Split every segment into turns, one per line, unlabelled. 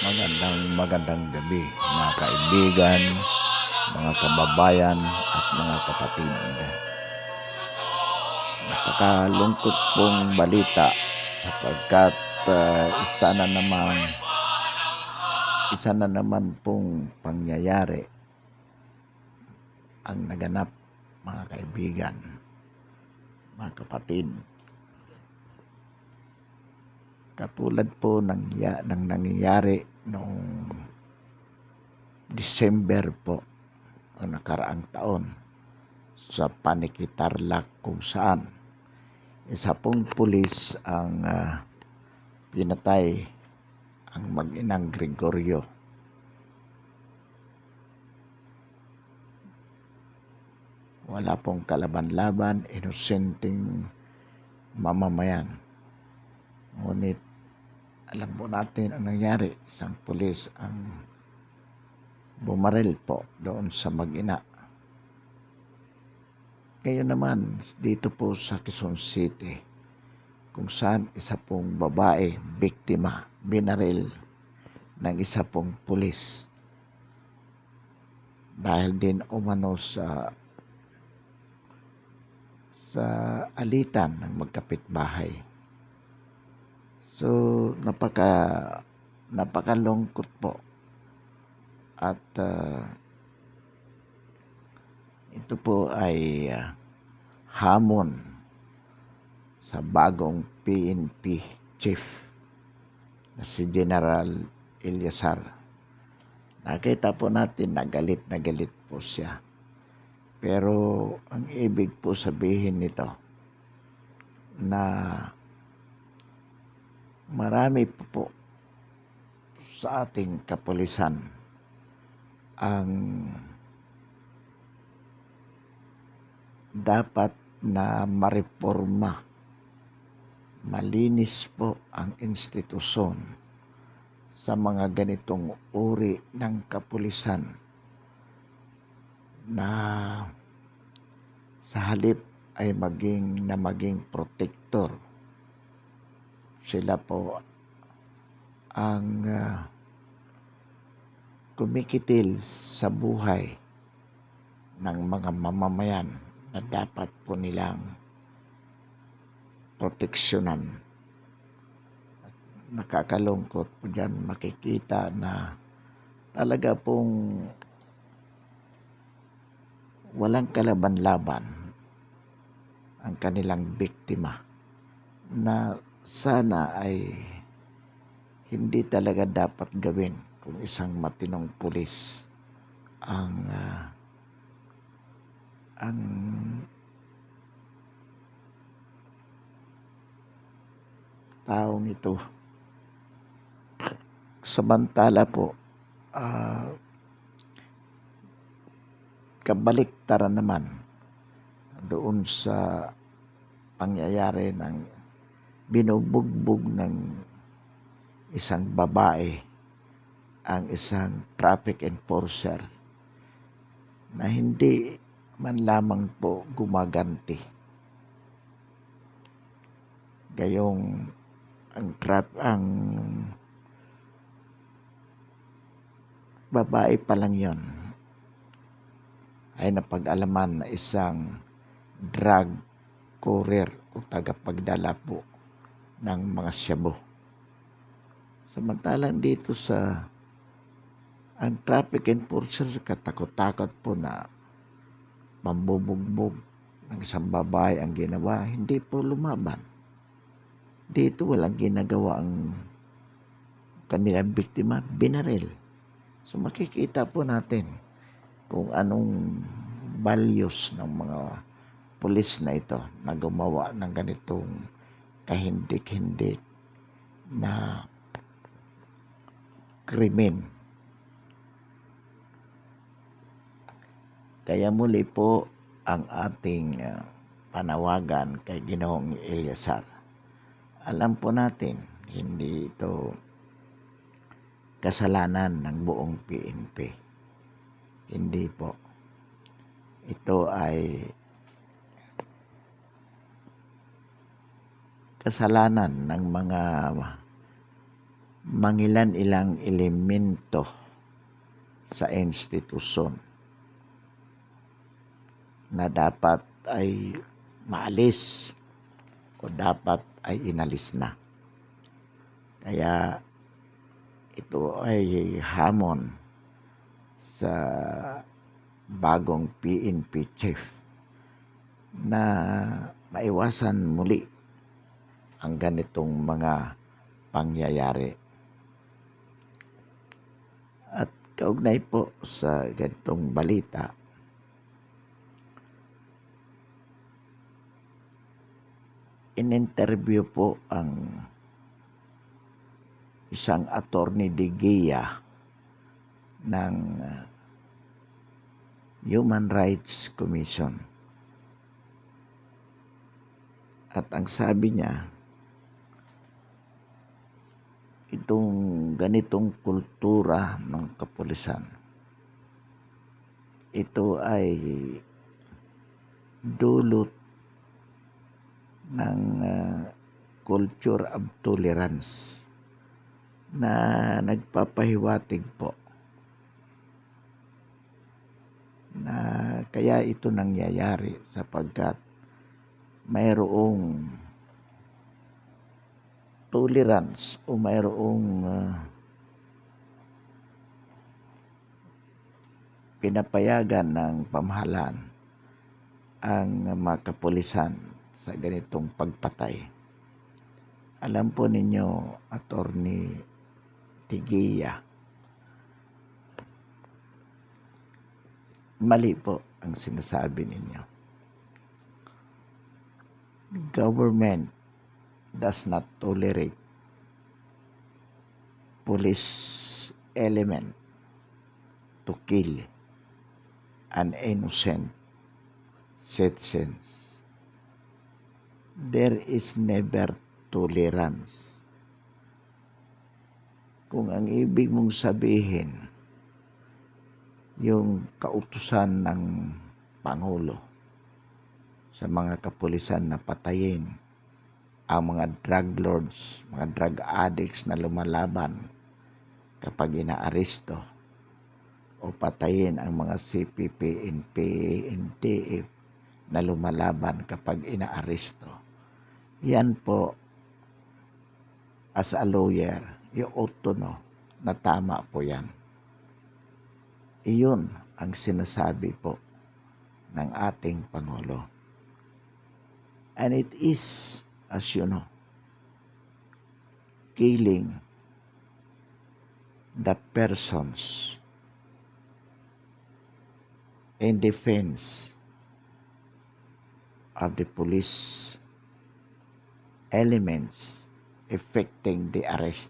Magandang gabi mga kaibigan, mga kababayan at mga kapatid. Napakalungkot pong balita sapagkat isa na naman pong pangyayari ang naganap, mga kaibigan, mga kapatid. Katulad po ng nangyayari noong December po ang nakaraang taon sa Paniqui, Tarlac, kung saan isa pong pulis ang pinatay ang mag-inang Gregorio. Wala pong kalaban-laban, inosenteng mamamayan. Ngunit alam po natin ang nangyari, isang pulis ang bumaril po doon sa mag-ina. Ngayon naman dito po sa Quezon City, kung saan isa pong babae, biktima, binaril ng isa pong pulis dahil din umano sa alitan ng magkapitbahay. So napakalungkot po at ito po ay hamon sa bagong PNP chief na si General Eliazar. Nakita po natin na galit po siya. Pero ang ibig po sabihin nito na marami po sa ating kapulisan ang dapat na mareforma. Malinis po ang institusyon sa mga ganitong uri ng kapulisan na sa halip ay maging protector. Sila po ang kumikitil sa buhay ng mga mamamayan na dapat po nilang proteksyonan. Nakakalungkot po dyan makikita na talaga pong walang kalaban-laban ang kanilang biktima na sana ay hindi talaga dapat gawin kung isang matinong pulis ang taong ito. Samantala po kabaliktaran naman doon sa pangyayari ng binubugbog ng isang babae ang isang traffic enforcer na hindi man lamang po gumaganti. Gayong ang babae pa lang yon ay napag-alaman na isang drug courier o tagapagdala po ng mga shabu. Samantalang dito ang traffic enforcer sa katakot-takot po na mambubugbog ng isang babae ang ginawa, hindi po lumaban. Dito walang ginagawa ang kanilang biktima, binaril. So makikita po natin kung anong values ng mga pulis na ito na gumawa ng ganitong kahindik-hindik na krimen. Kaya muli po ang ating panawagan kay Ginoong Eliazar. Alam po natin, hindi ito kasalanan ng buong PNP. Hindi po. Ito ay kasalanan ng mga mangilan-ilang elemento sa institusyon na dapat ay maalis o dapat ay inalis na. Kaya ito ay hamon sa bagong PNP chief na maiwasan muli ang ganitong mga pangyayari. At kaugnay po sa ganitong balita, in-interview po ang isang attorney de Guia ng Human Rights Commission. At ang sabi niya, itong ganitong kultura ng kapulisan, ito ay dulot ng culture of tolerance na nagpapahiwatig po na kaya ito nangyayari sapagkat mayroong tolerance o mayroong pinapayagan ng pamahalaan ang mga kapulisan sa ganitong pagpatay. Alam po ninyo, Attorney Tigaya, mali po ang sinasabi ninyo. Government does not tolerate police element to kill an innocent citizens. There is never tolerance. Kung ang ibig mong sabihin, yung kautusan ng Pangulo sa mga kapulisan na patayin ang mga drug lords, mga drug addicts na lumalaban kapag inaaresto, o patayin ang mga CPP, NPA, NTF na lumalaban kapag inaaresto. Yan po, as a lawyer, you ought to know na tama po yan. Iyon ang sinasabi po ng ating Pangulo. And it is, as you know, killing the persons in defense of the police elements effecting the arrest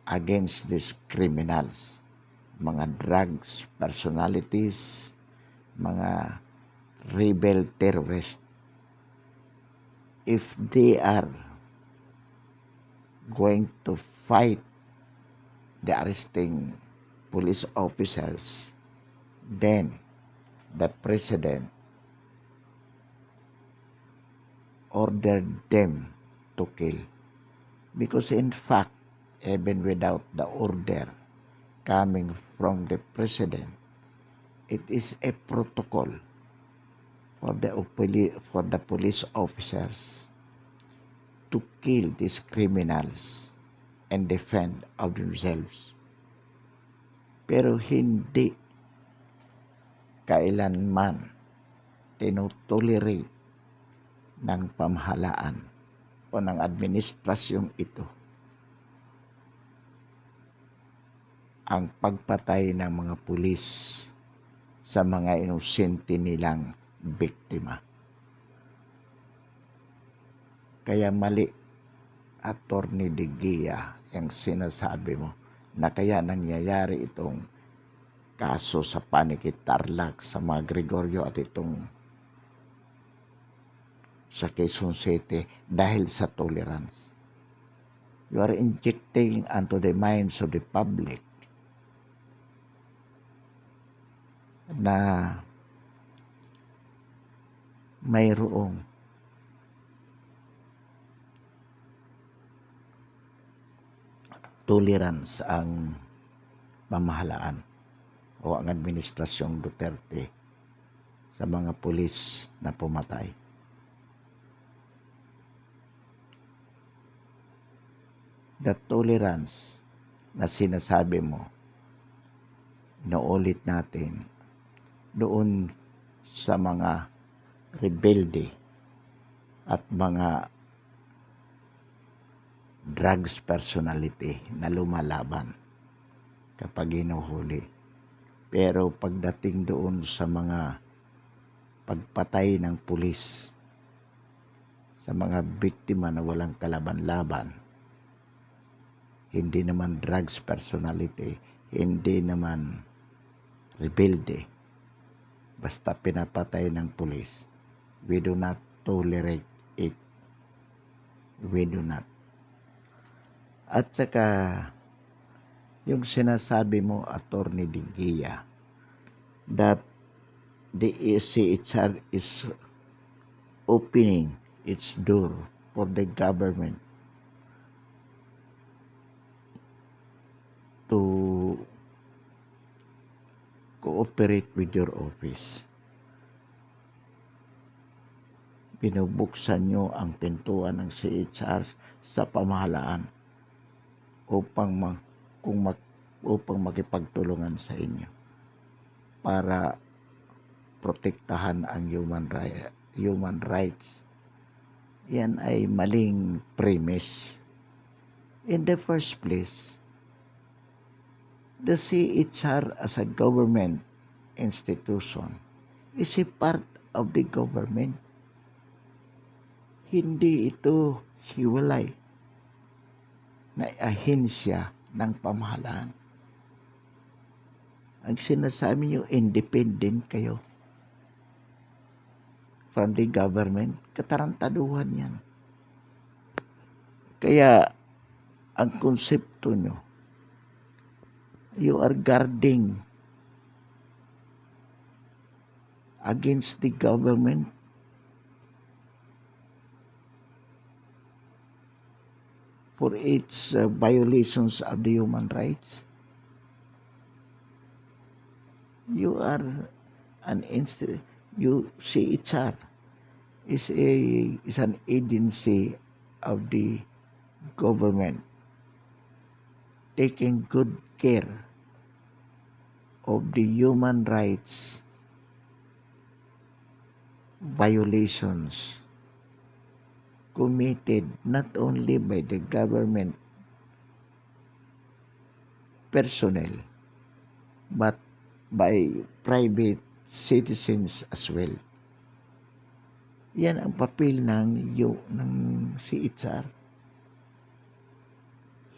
against these criminals, mga drugs, personalities, mga rebel terrorists. If they are going to fight the arresting police officers, then the president ordered them to kill. Because in fact, even without the order coming from the president, it is a protocol for the police officers to kill these criminals and defend of themselves. Pero hindi kailanman tinotolerate ng pamahalaan o ng administrasyong ito ang pagpatay ng mga pulis sa mga inosente nilang biktima. Kaya mali, Attorney de Guia, ang sinasabi mo na kaya nangyayari itong kaso sa Panikit Tarlac, sa mga Gregorio at itong sa Quezon City dahil sa tolerance. You are injecting into the minds of the public na mayroong tolerance ang pamahalaan o ang administrasyong Duterte sa mga pulis na pumatay. The tolerance na sinasabi mo, naulit natin doon sa mga rebelde at mga drugs personality na lumalaban kapag hinuhuli. Pero pagdating doon sa mga pagpatay ng pulis, sa mga biktima na walang kalaban-laban, hindi naman drugs personality, hindi naman rebelde, basta pinapatay ng pulis, we do not tolerate it. We do not. At saka, yung sinasabi mo, Attorney Digia, that the ECHR is opening its door for the government to cooperate with your office. Binubuksan nyo ang pintuan ng CHR sa pamahalaan upang makipagtulungan sa inyo para protektahan ang human rights. Yan ay maling premise. In the first place, the CHR as a government institution is a part of the government. Hindi ito hiwalay na ahensya ng pamahalaan. Ang sinasabi niyo, independent kayo from the government, katarantaduhan yan. Kaya, ang konsepto nyo, you are guarding against the government for its violations of the human rights. You are an CHR is an agency of the government taking good care of the human rights violations committed not only by the government personnel but by private citizens as well. Yan ang papel ng CHR.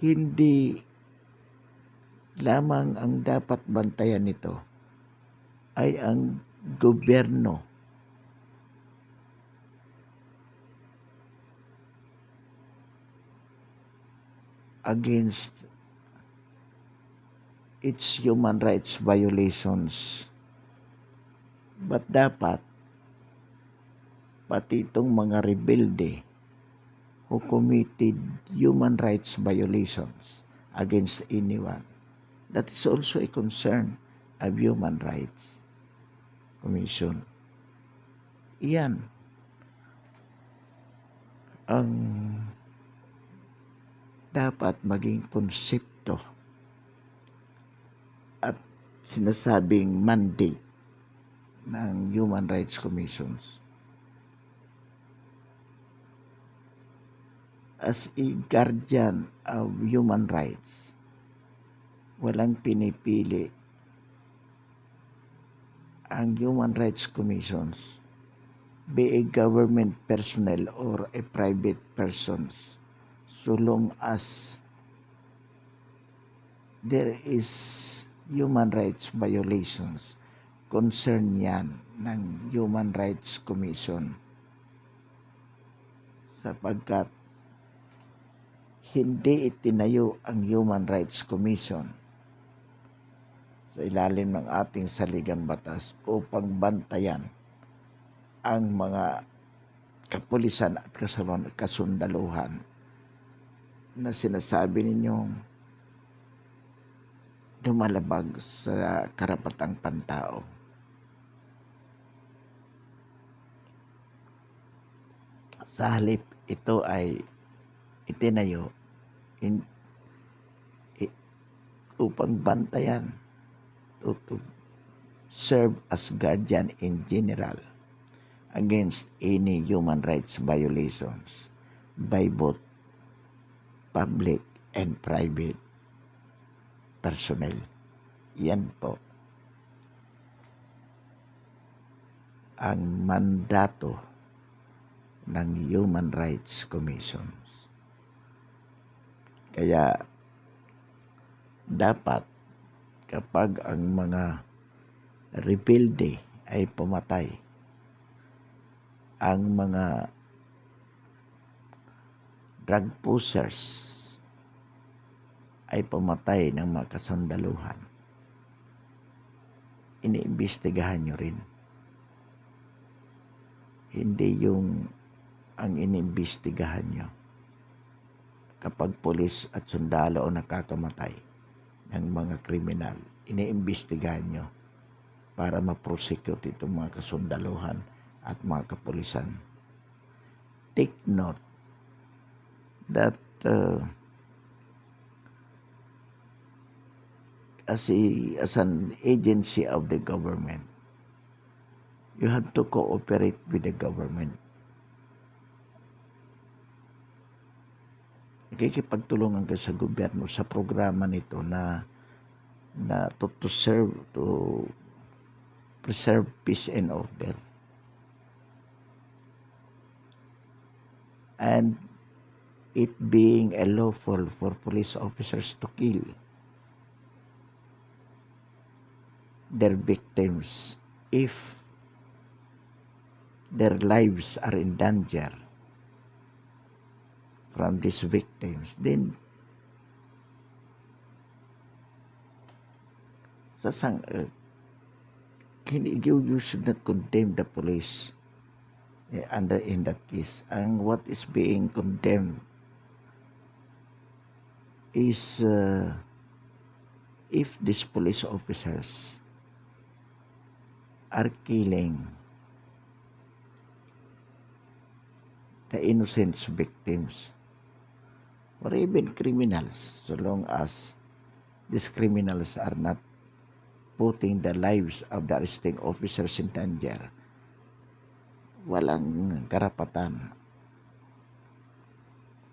Hindi lamang ang dapat bantayan nito ay ang gobyerno against its human rights violations. But dapat pati itong mga rebelde who committed human rights violations against anyone, that is also a concern of Human Rights Commission. Iyan ang dapat maging konsepto at sinasabing mandate ng Human Rights Commissions. As a guardian of human rights, walang pinipili ang Human Rights Commissions, be a government personnel or a private persons, so long as there is human rights violations, concern yan ng Human Rights Commission. Sapagkat hindi itinayo ang Human Rights Commission sa ilalim ng ating saligang batas upang bantayan ang mga kapulisan at kasundaluhan na sinasabi ninyong lumalabag sa karapatang pantao. Sa halip ito ay itinayo in, i- upang bantayan to serve as guardian in general against any human rights violations by both public and private personnel. Yan po ang mandato ng Human Rights Commission. Kaya dapat kapag ang mga rebelde ay pumatay, ang mga drug pushers ay pumatay ng mga kasundaluhan, iniimbestigahan nyo rin. Hindi yung ang iniimbestigahan nyo kapag pulis at sundalo ang nakakamatay ng mga kriminal, iniimbestigahan nyo para ma-prosecute itong mga kasundaluhan at mga kapulisan. Take note that as an agency of the government, you have to cooperate with the government. Nakikipagtulungan kayo sa gobyerno sa programa nito na to preserve peace and order. And it being lawful for police officers to kill their victims if their lives are in danger from these victims, then you should not condemn the police in that case. And what is being condemned is if these police officers are killing the innocent victims or even criminals, so long as these criminals are not putting the lives of the arresting officers in danger, walang karapatan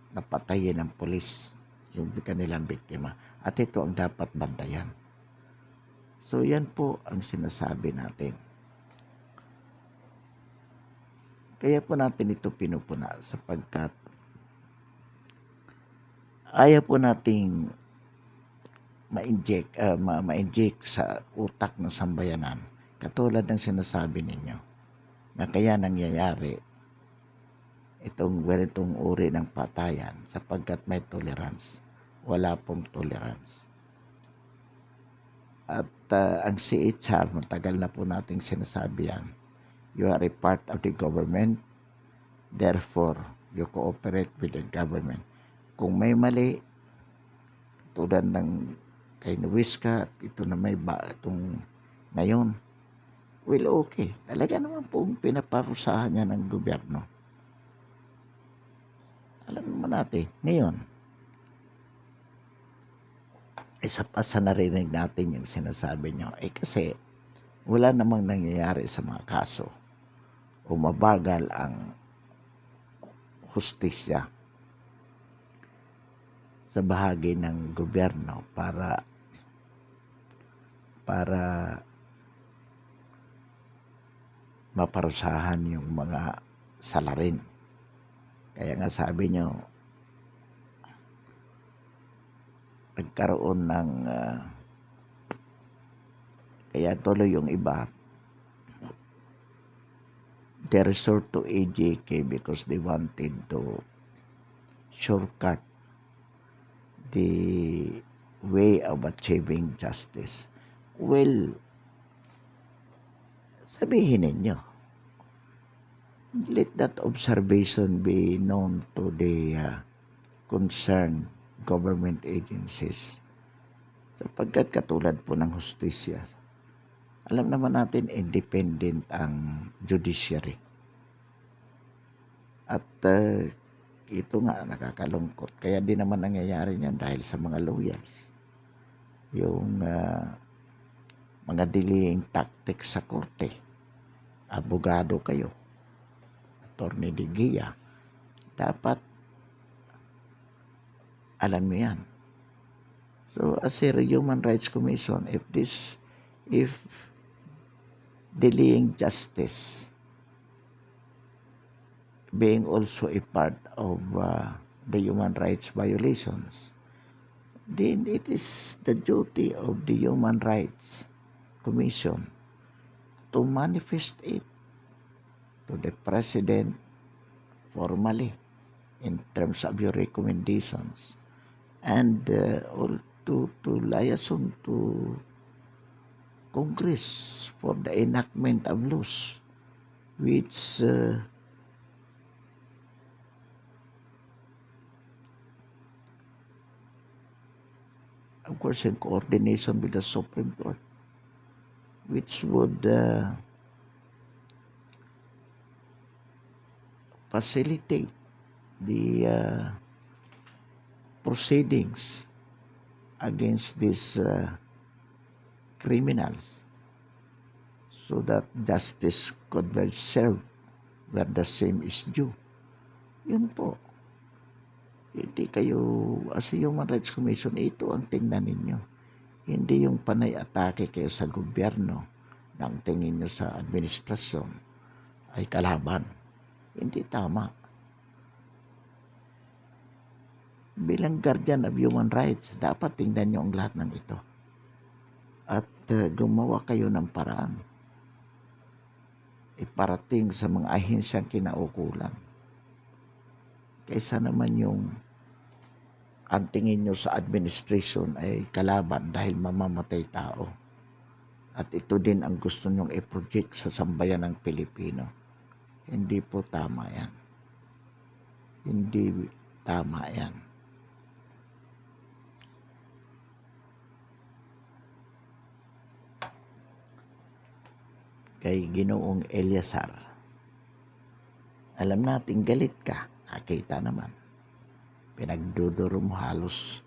na patayin ng pulis yung kanilang biktima. At ito ang dapat bantayan. So yan po ang sinasabi natin. Kaya po natin ito pinupuna sapagkat ayaw po nating ma-inject sa utak ng sambayanan. Katulad ng sinasabi ninyo na kaya nangyayari itong ganitong uri ng patayan sapagkat may tolerance. Wala pong tolerance. At ang CHR, matagal na po nating sinasabi yan. You are a part of the government, therefore, you cooperate with the government. Kung may mali, tulad ng kay Nuisca, ito na may itong ngayon, well, okay. Talaga naman pong pinaparusahan niya ng gobyerno. Alam naman natin, ngayon, isa pa sa narinig natin yung sinasabi niyo, kasi wala namang nangyayari sa mga kaso o mabagal ang hustisya sa bahagi ng gobyerno para maparusahan yung mga salarin. Kaya nga sabi nyo, nagkaroon ng kaya tuloy yung iba, they resort to AJK because they wanted to shortcut the way of achieving justice. Well, sabihin ninyo, let that observation be known to the concerned government agencies. Sapagkat katulad po ng hustisya, alam naman natin independent ang judiciary. At ito nga nakakalungkot. Kaya din naman nangyayari niyan dahil sa mga lawyers. Yung mga delaying tactics sa korte. Abogado kayo, Attorney De Guia, dapat alam mo yan. So as a Human Rights Commission, if delaying justice being also a part of the human rights violations, then it is the duty of the Human Rights Commission to manifest it to the President formally in terms of your recommendations, and to liaison to Congress for the enactment of laws which of course in coordination with the Supreme Court, which would facilitate the proceedings against these criminals so that justice could be served where the same is due. Yun po. Hindi kayo, as a Human Rights Commission, ito ang tingnan ninyo. Hindi yung panay atake kayo sa gobyerno na ang tingin nyo sa administrasyon ay kalaban. Hindi tama. Bilang guardian of human rights, dapat tingnan nyo ang lahat ng ito. At gumawa kayo ng paraan. Iparating sa mga ahensyang kinaukulan. Kaysa naman yung ang tingin nyo sa administration ay kalaban dahil mamamatay tao. At ito din ang gusto nyong i-project sa sambayan ng Pilipino. Hindi po tama yan. Hindi tama yan. Kay Ginoong Eliazar, alam nating galit ka. Nakita naman. Pinagduduro mo, halos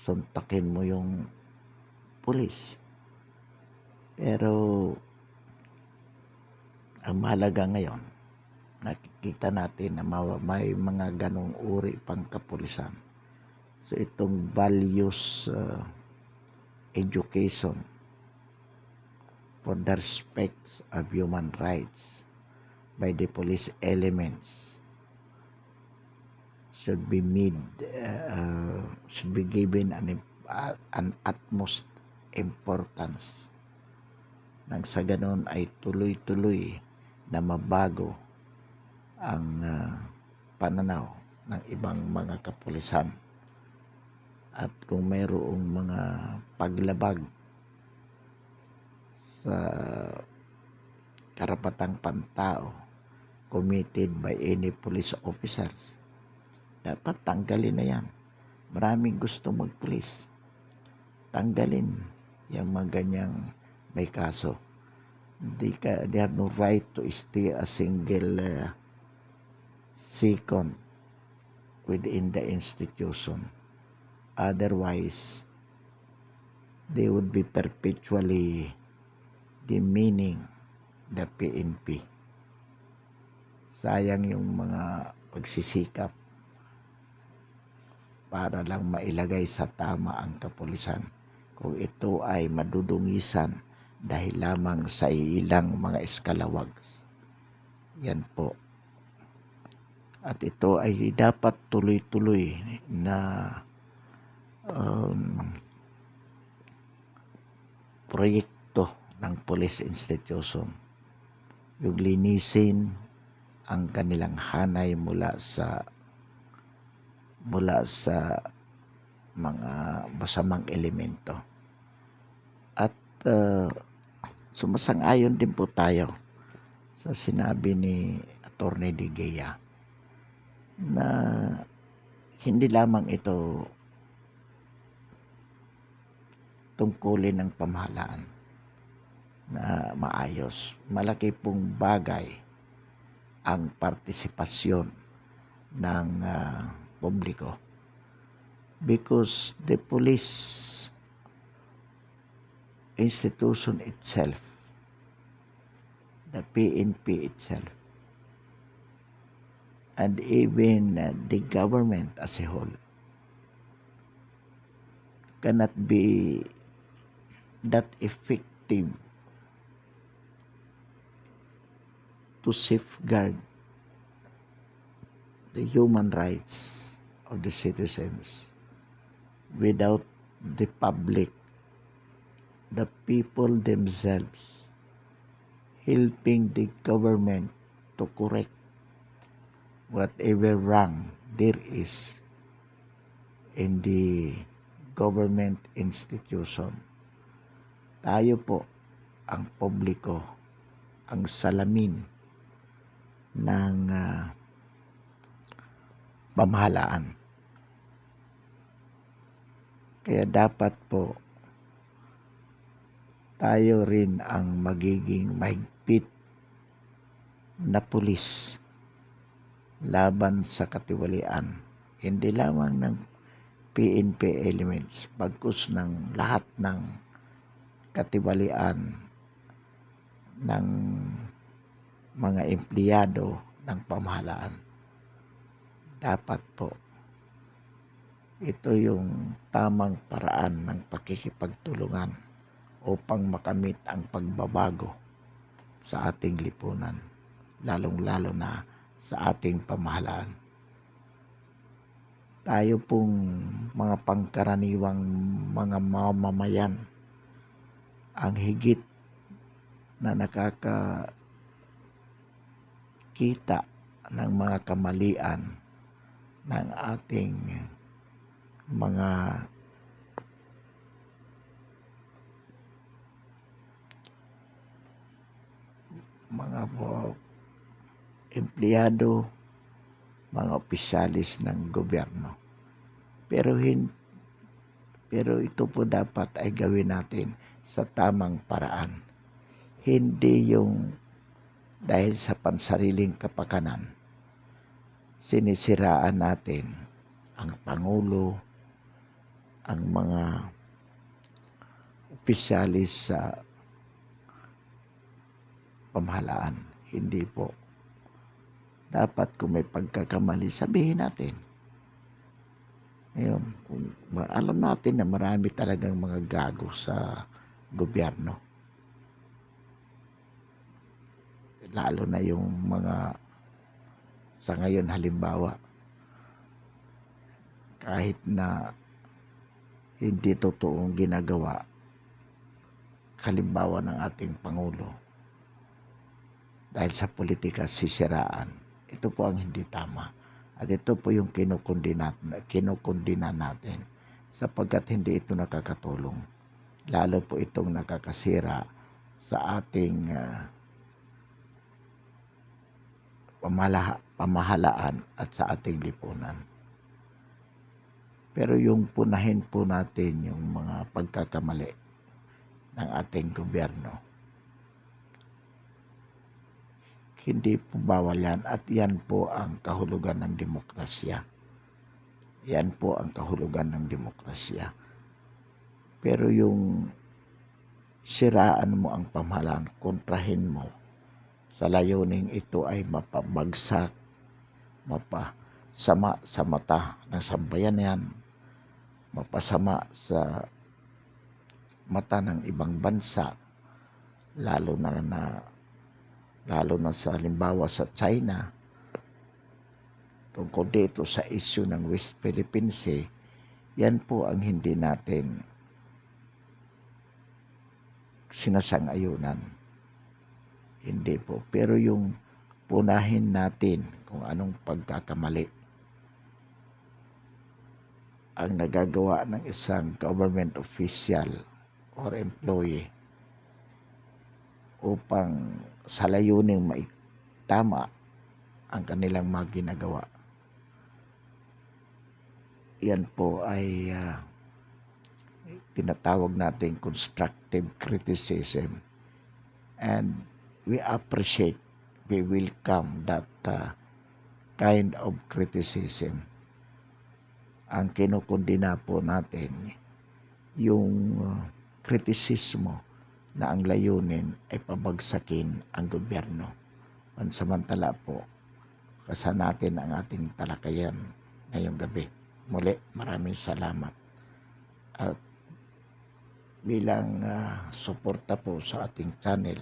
suntakin mo yung pulis. Pero ang mahalaga ngayon, nakikita natin na may mga ganong uri pang kapulisan. So itong values education for the respect of human rights by the police elements should be given an utmost importance. Nang sa ganon ay tuloy-tuloy na mabago ang pananaw ng ibang mga kapulisan. At kung mayroong mga paglabag sa karapatang pantao committed by any police officers, dapat tanggalin na yan. Maraming gusto magpulis. Tanggalin yung mga ganyang may kaso. They have no right to stay a single second within the institution. Otherwise, they would be perpetually demeaning the PNP. Sayang yung mga pagsisikap para lang mailagay sa tama ang kapulisan kung ito ay madudungisan dahil lamang sa ilang mga eskalawag. Yan po. At ito ay dapat tuloy-tuloy na proyekto ng police institution. Yung linisin ang kanilang hanay mula sa mga masamang elemento. At sumasang-ayon din po tayo sa sinabi ni Attorney De Guia na hindi lamang ito tungkulin ng pamahalaan na maayos. Malaki pong bagay ang partisipasyon ng publiko, because the police institution itself, the PNP itself, and even the government as a whole cannot be that effective to safeguard the human rights of the citizens without the public, the people themselves, helping the government to correct whatever wrong there is in the government institution. Tayo po, ang publiko, ang salamin ng pamahalaan. Kaya dapat po tayo rin ang magiging mahigpit na pulis laban sa katiwalian, hindi lamang ng PNP elements, bagkus ng lahat ng katiwalian ng mga empleyado ng pamahalaan. Dapat po ito yung tamang paraan ng pakikipagtulungan upang makamit ang pagbabago sa ating lipunan, lalong-lalo na sa ating pamahalaan. Tayo pong mga pangkaraniwang mga mamamayan ang higit na nakakakita ng mga kamalian ng ating mga empleyado, mga opisyalis ng gobyerno. Pero ito po dapat ay gawin natin sa tamang paraan. Hindi yung dahil sa pansariling kapakanan, sinisiraan natin ang Pangulo, ang mga opisyalis sa pamahalaan. Hindi po. Dapat kung may pagkakamali, sabihin natin. Ngayon, kung alam natin na marami talagang mga gago sa gobyerno. Lalo na yung mga sa ngayon halimbawa, kahit na hindi totoong ginagawa, halimbawa ng ating Pangulo, dahil sa politika sisiraan, ito po ang hindi tama. At ito po yung kinukundina natin sapagkat hindi ito nakakatulong. Lalo po itong nakakasira sa ating pamahalaan at sa ating lipunan. Pero yung punahin po natin yung mga pagkakamali ng ating gobyerno, hindi po bawal yan, at yan po ang kahulugan ng demokrasya. Yan po ang kahulugan ng demokrasya. Pero yung siraan mo ang pamahalaan, kontrahin mo, sa layuning ito ay mapabagsak, mapasama sa mata ng sambayanan, mapasama sa mata ng ibang bansa, lalo na sa halimbawa sa China, tungkol dito sa issue ng West Philippine Sea. Yan po ang hindi natin sinasang-ayunan. Hindi po. Pero yung punahin natin kung anong pagkakamali ang nagagawa ng isang government official or employee upang sa layuning maitama ang kanilang mga ginagawa. Yan po ay tinatawag natin constructive criticism. And we appreciate, we welcome that kind of criticism. Ang kinukundina po natin, yung kritisismo na ang layunin ay pabagsakin ang gobyerno. Pansamantala po, kasanatin ang ating talakayan ngayong gabi. Muli, maraming salamat. At bilang suporta po sa ating channel,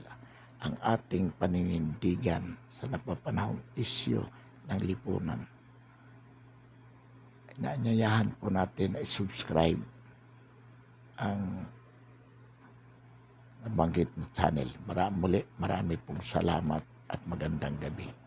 ang ating paninindigan sa napapanahong isyu ng lipunan. Inaanyayahan po natin ay subscribe ang nabanggit na channel. Muli, marami pong salamat at magandang gabi.